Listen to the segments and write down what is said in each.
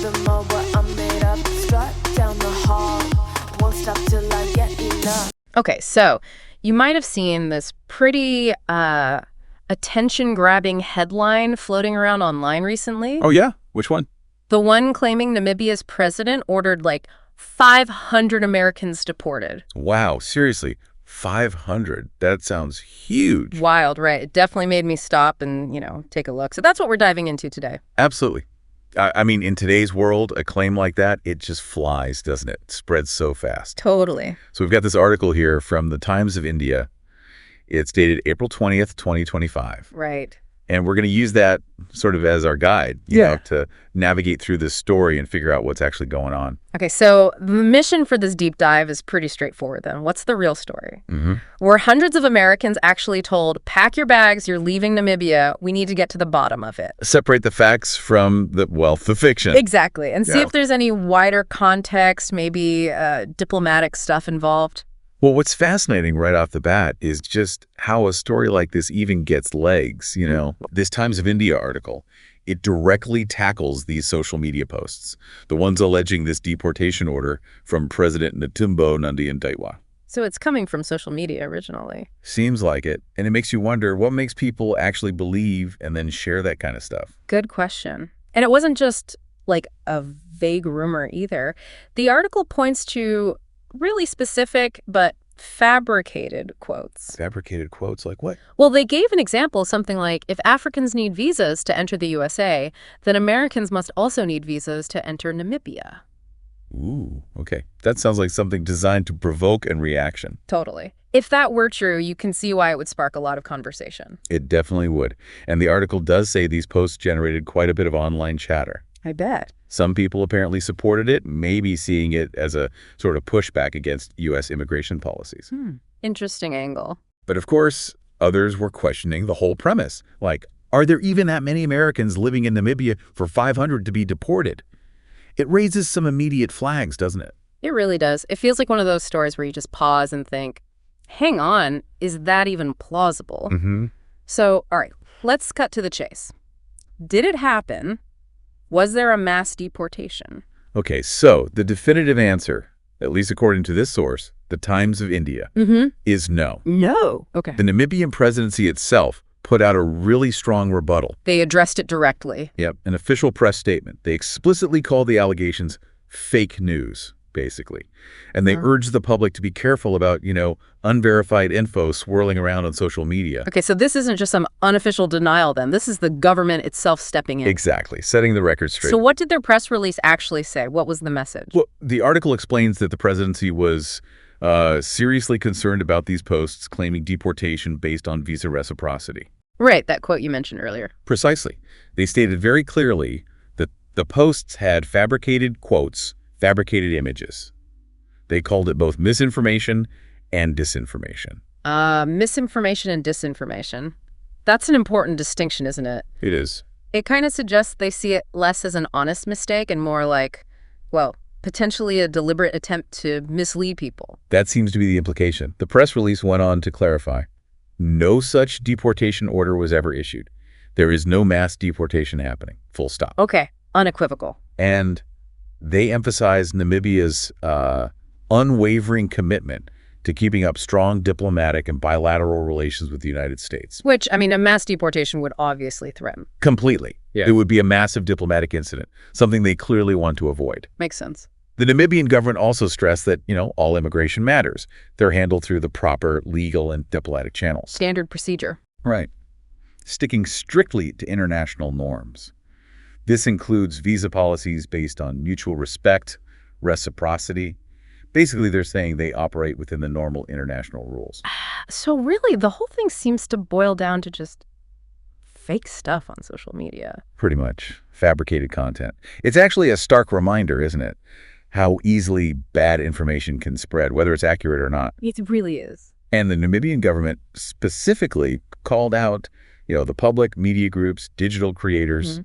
them all what I'm made up. Strut down the hall, won't stop till I get enough. Okay, so you might have seen this pretty attention-grabbing headline floating around online recently. Oh, yeah? Which one? The one claiming Namibia's president ordered like 500 Americans deported. Wow, seriously, 500. That sounds huge. Wild, right? It definitely made me stop and, take a look. So that's what we're diving into today. Absolutely. I mean, in today's world, a claim like that, it just flies, doesn't it? It spreads so fast. Totally. So we've got this article here from the Times of India. It's dated April 20th, 2025. Right. And we're going to use that sort of as our guide, you know, to navigate through this story and figure out what's actually going on. Okay, so the mission for this deep dive is pretty straightforward then. What's the real story? Were hundreds of Americans actually told, pack your bags, you're leaving Namibia, we need to get to the bottom of it? Separate the facts from the fiction. Exactly, and see if there's any wider context, maybe diplomatic stuff involved. Well, what's fascinating right off the bat is just how a story like this even gets legs, you know. This Times of India article, it directly tackles these social media posts, the ones alleging this deportation order from President Netumbo Nandi-Ndaitwah. So it's coming from social media originally. Seems like it, and it makes you wonder what makes people actually believe and then share that kind of stuff. Good question. And it wasn't just like a vague rumor either. The article points to really specific but fabricated quotes. Fabricated quotes like what? Well, they gave an example, something like, if Africans need visas to enter the USA, then Americans must also need visas to enter Namibia. Ooh, okay. That sounds like something designed to provoke a reaction. Totally. If that were true, you can see why it would spark a lot of conversation. It definitely would. And the article does say these posts generated quite a bit of online chatter. I bet. Some people apparently supported it, maybe seeing it as a sort of pushback against U.S. immigration policies. Interesting angle. But of course, others were questioning the whole premise. Like, are there even that many Americans living in Namibia for 500 to be deported? It raises some immediate flags, doesn't it? It really does. It feels like one of those stories where you just pause and think, hang on, is that even plausible? So, all right, let's cut to the chase. Did it happen? Was there a mass deportation? Okay, so the definitive answer, at least according to this source, the Times of India, is no. No. Okay. The Namibian presidency itself put out a really strong rebuttal. They addressed it directly. Yep, an official press statement. They explicitly called the allegations fake news, basically. And they urged the public to be careful about, unverified info swirling around on social media. Okay, so this isn't just some unofficial denial then. This is the government itself stepping in. Exactly, setting the record straight. So what did their press release actually say? What was the message? Well, the article explains that the presidency was seriously concerned about these posts claiming deportation based on visa reciprocity. Right, that quote you mentioned earlier. Precisely. They stated very clearly that the posts had fabricated quotes, fabricated images. They called it both misinformation and disinformation. Misinformation and disinformation. That's an important distinction, isn't it? It is. It kind of suggests they see it less as an honest mistake and more like, potentially a deliberate attempt to mislead people. That seems to be the implication. The press release went on to clarify. No such deportation order was ever issued. There is no mass deportation happening. Full stop. Okay, unequivocal. And they emphasize Namibia's unwavering commitment to keeping up strong diplomatic and bilateral relations with the United States. Which, a mass deportation would obviously threaten. Completely. Yeah. It would be a massive diplomatic incident, something they clearly want to avoid. Makes sense. The Namibian government also stressed that, all immigration matters. They're handled through the proper legal and diplomatic channels. Standard procedure. Right. Sticking strictly to international norms. This includes visa policies based on mutual respect, reciprocity. Basically, they're saying they operate within the normal international rules. So really, the whole thing seems to boil down to just fake stuff on social media. Pretty much. Fabricated content. It's actually a stark reminder, isn't it? How easily bad information can spread, whether it's accurate or not. It really is. And the Namibian government specifically called out, the public, media groups, digital creators,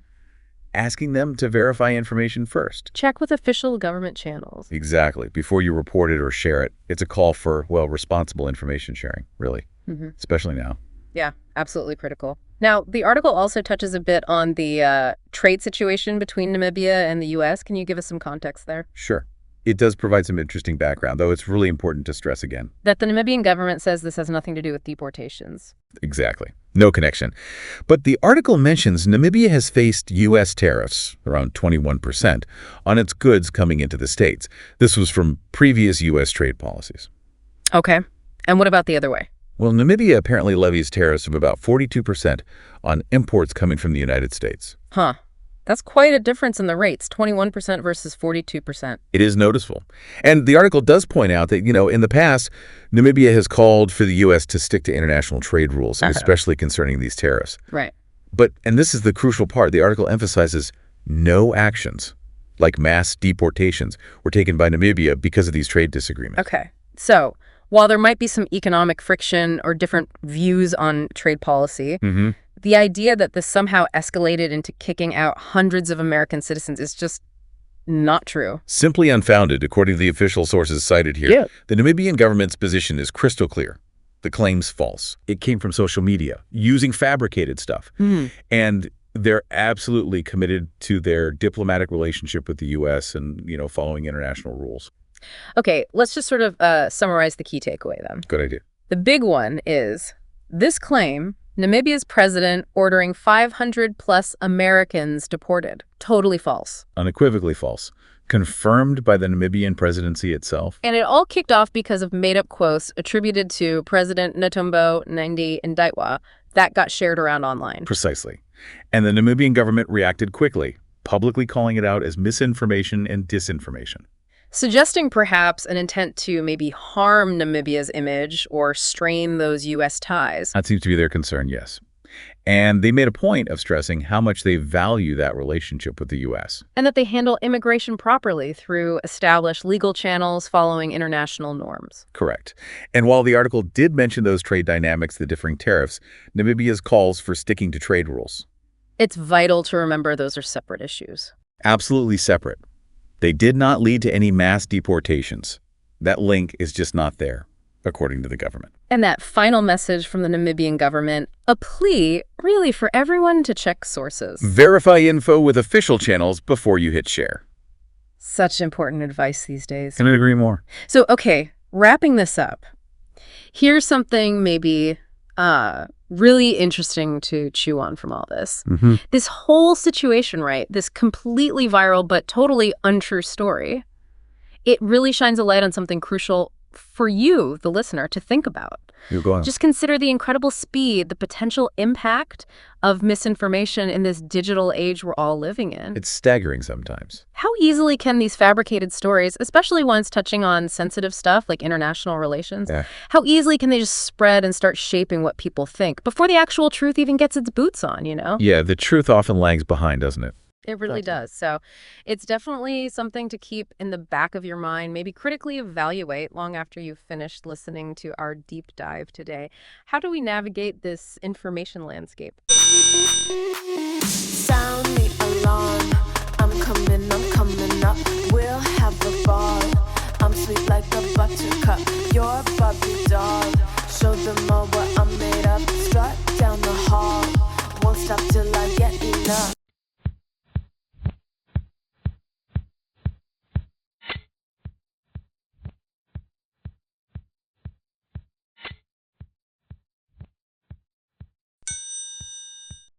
asking them to verify information first. Check with official government channels. Exactly. Before you report it or share it. It's a call for, responsible information sharing, really, especially now. Yeah, absolutely critical. Now, the article also touches a bit on the trade situation between Namibia and the U.S. Can you give us some context there? Sure. It does provide some interesting background, though it's really important to stress again. That the Namibian government says this has nothing to do with deportations. Exactly. No connection. But the article mentions Namibia has faced U.S. tariffs, around 21%, on its goods coming into the States. This was from previous U.S. trade policies. Okay. And what about the other way? Well, Namibia apparently levies tariffs of about 42% on imports coming from the United States. Huh. That's quite a difference in the rates, 21% versus 42%. It is noticeable. And the article does point out that, in the past, Namibia has called for the U.S. to stick to international trade rules, especially concerning these tariffs. Right. And this is the crucial part, the article emphasizes no actions, like mass deportations, were taken by Namibia because of these trade disagreements. Okay. So, while there might be some economic friction or different views on trade policy, the idea that this somehow escalated into kicking out hundreds of American citizens is just not true. Simply unfounded, according to the official sources cited here. Yeah. The Namibian government's position is crystal clear. The claim's false. It came from social media, using fabricated stuff. And they're absolutely committed to their diplomatic relationship with the U.S. and, following international rules. Okay, let's just sort of summarize the key takeaway then. Good idea. The big one is this claim, Namibia's president ordering 500-plus Americans deported. Totally false. Unequivocally false. Confirmed by the Namibian presidency itself. And it all kicked off because of made-up quotes attributed to President Netumbo Nandi-Ndaitwah that got shared around online. Precisely. And the Namibian government reacted quickly, publicly calling it out as misinformation and disinformation. Suggesting perhaps an intent to maybe harm Namibia's image or strain those U.S. ties. That seems to be their concern, yes. And they made a point of stressing how much they value that relationship with the U.S. And that they handle immigration properly through established legal channels following international norms. Correct. And while the article did mention those trade dynamics, the differing tariffs, Namibia's calls for sticking to trade rules. It's vital to remember those are separate issues. Absolutely separate. They did not lead to any mass deportations. That link is just not there, according to the government. And that final message from the Namibian government, a plea really for everyone to check sources. Verify info with official channels before you hit share. Such important advice these days. Couldn't agree more. So, okay, wrapping this up, here's something maybe really interesting to chew on from all this. This whole situation, right, this completely viral but totally untrue story, it really shines a light on something crucial for you, the listener, to think about. Go on. Just consider the incredible speed, the potential impact of misinformation in this digital age we're all living in. It's staggering sometimes. How easily can these fabricated stories, especially ones touching on sensitive stuff like international relations, how easily can they just spread and start shaping what people think before the actual truth even gets its boots on, Yeah, the truth often lags behind, doesn't it? It really does. So it's definitely something to keep in the back of your mind, maybe critically evaluate long after you've finished listening to our deep dive today. How do we navigate this information landscape? Sound the alarm. I'm coming up. We'll have a ball. I'm sweet like a buttercup. You're a Barbie doll. Show them all what I'm made of. Strut down the hall. Won't stop till I get enough.